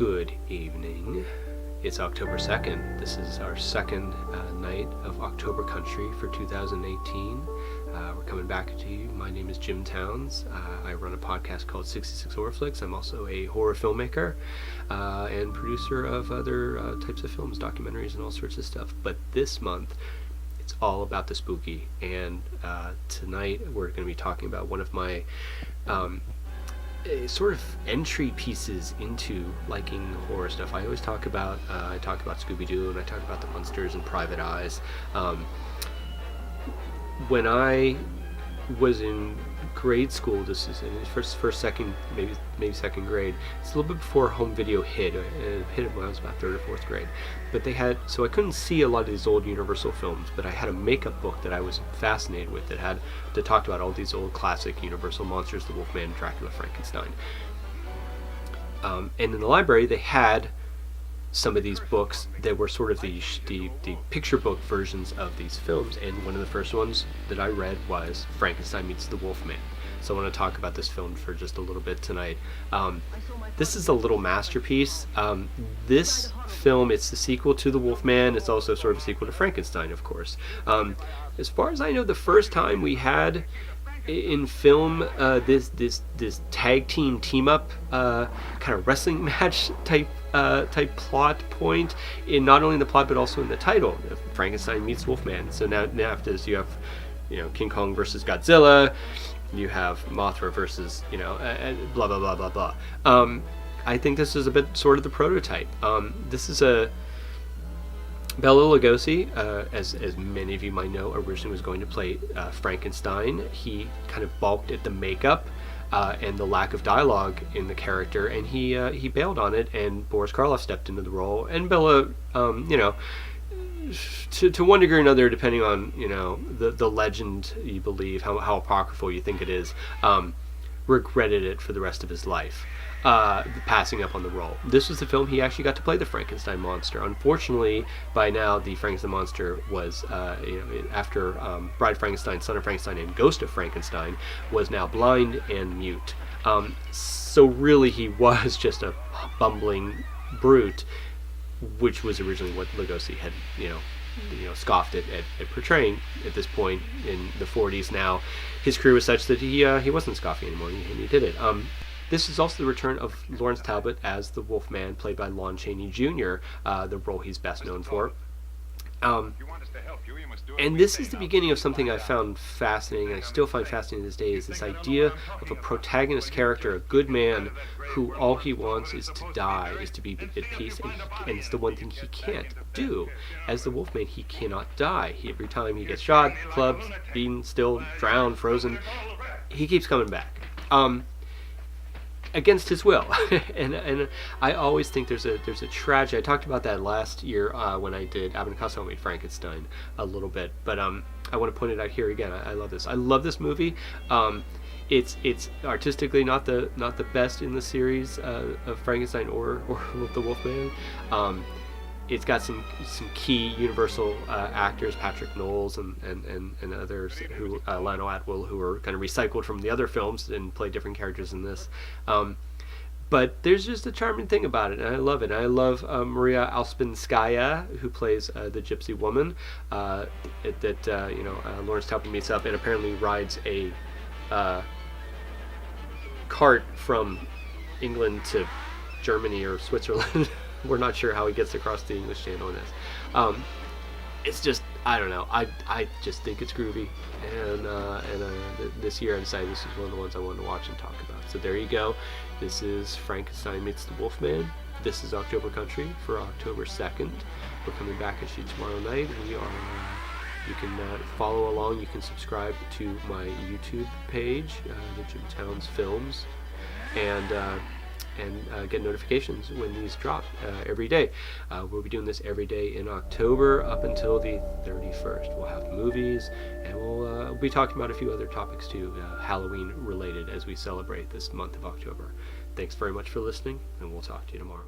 Good evening. It's October 2nd. This is our second night of October Country for 2018. We're coming back to you. My name is Jim Towns. I run a podcast called 66 Horror Flicks. I'm also a horror filmmaker and producer of other types of films, documentaries, and all sorts of stuff. But this month, it's all about the spooky. And tonight, we're going to be talking about one of my sort of entry pieces into liking horror stuff. I always talk about Scooby-Doo, and I talk about the monsters and Private Eyes. When I was in grade school, this is in first, second, maybe second grade. It's a little bit before home video hit. It hit when I was about third or fourth grade. But so I couldn't see a lot of these old Universal films, but I had a makeup book that I was fascinated with that talked about all these old classic Universal monsters, the Wolfman, Dracula, Frankenstein. And in the library, they had some of these books that were sort of the picture book versions of these films, and one of the first ones that I read was Frankenstein meets the Wolfman. So I want to talk about this film for just a little bit tonight. This is a little masterpiece. This film, it's the sequel to the Wolfman. It's also sort of a sequel to Frankenstein, of course. As far as I know, the first time we had in film this tag team up kind of wrestling match type plot point, in not only in the plot but also in the title, Frankenstein meets Wolfman. So now after this, you have King Kong versus Godzilla, you have Mothra versus blah blah blah blah blah. I think this is a bit sort of the prototype. This is Bela Lugosi, as many of you might know, originally was going to play Frankenstein. He kind of balked at the makeup and the lack of dialogue in the character, and he bailed on it, and Boris Karloff stepped into the role. And Bela, to one degree or another, depending on the legend you believe, how apocryphal you think it is, regretted it for the rest of his life. Passing up on the role. This was the film he actually got to play the Frankenstein monster. Unfortunately, by now the Frankenstein monster was, after Bride of Frankenstein, Son of Frankenstein, and Ghost of Frankenstein, was now blind and mute. So really he was just a bumbling brute, which was originally what Lugosi had, scoffed at portraying at this point in the 40s. Now his career was such that he wasn't scoffing anymore, and he did it. This is also the return of Lawrence Talbot as the Wolfman, played by Lon Chaney Jr., the role he's best known for. And this is the beginning of something I found fascinating, and I still find fascinating to this day, is this idea of a protagonist character, a good man, who all he wants is to die, is to be at peace, and it's the one thing he can't do. As the Wolfman, he cannot die. Every time he gets shot, clubbed, beaten, still, drowned, frozen, he keeps coming back. Against his will. and I always think there's a tragedy. I talked about that last year when I did Abbott and Costello Made Frankenstein a little bit, but I want to point it out here again. I love this. I love this movie. It's artistically not the best in the series of Frankenstein or the Wolfman. It's got some key Universal actors, Patrick Knowles and others, who Lionel Atwill, who are kind of recycled from the other films and play different characters in this. But there's just a charming thing about it, and I love it. I love Maria Alspinskaya, who plays the Gypsy Woman, Lawrence Talbot meets up and apparently rides a cart from England to Germany or Switzerland. We're not sure how he gets across the English Channel in this. It's just, I don't know. I just think it's groovy, and this year I decided this is one of the ones I wanted to watch and talk about. So there you go. This is Frankenstein meets the Wolfman. This is October Country for October 2nd. We're coming back at you tomorrow night. You can follow along. You can subscribe to my YouTube page, the Jim Towns Films, and get notifications when these drop every day. We'll be doing this every day in October up until the 31st. We'll have movies, and we'll be talking about a few other topics too, Halloween related, as we celebrate this month of October. Thanks very much for listening, and we'll talk to you tomorrow.